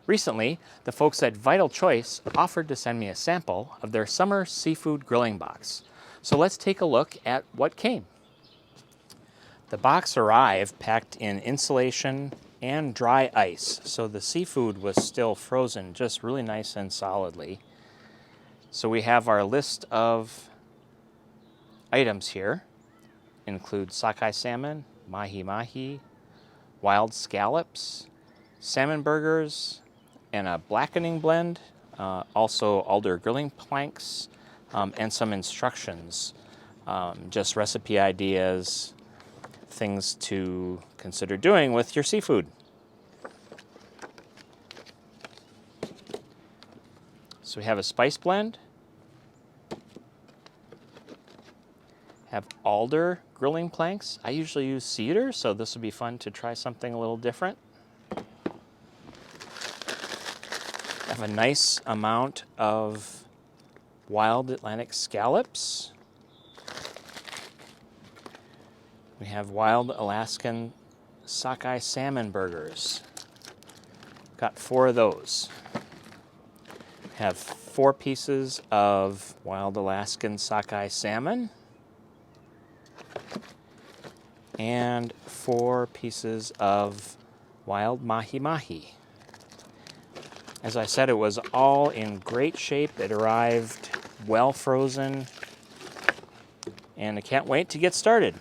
Recently, the folks at Vital Choice offered to send me a sample of their summer seafood grilling box. So let's take a look at what came. The box arrived packed in insulation and dry ice, so the seafood was still frozen just really nice and solidly. So we have our list of items here. Include sockeye salmon, mahi-mahi, wild scallops, salmon burgers, and a blackening blend, also alder grilling planks, and some instructions, just recipe ideas, things to consider doing with your seafood. So we have a spice blend, have alder grilling planks. I usually use cedar, so this would be fun to try something a little different. Have a nice amount of wild Atlantic scallops. We have wild Alaskan sockeye salmon burgers. Got 4 of those. Have 4 pieces of wild Alaskan sockeye salmon and 4 pieces of wild mahi-mahi. As I said, it was all in great shape. It arrived well frozen, and I can't wait to get started.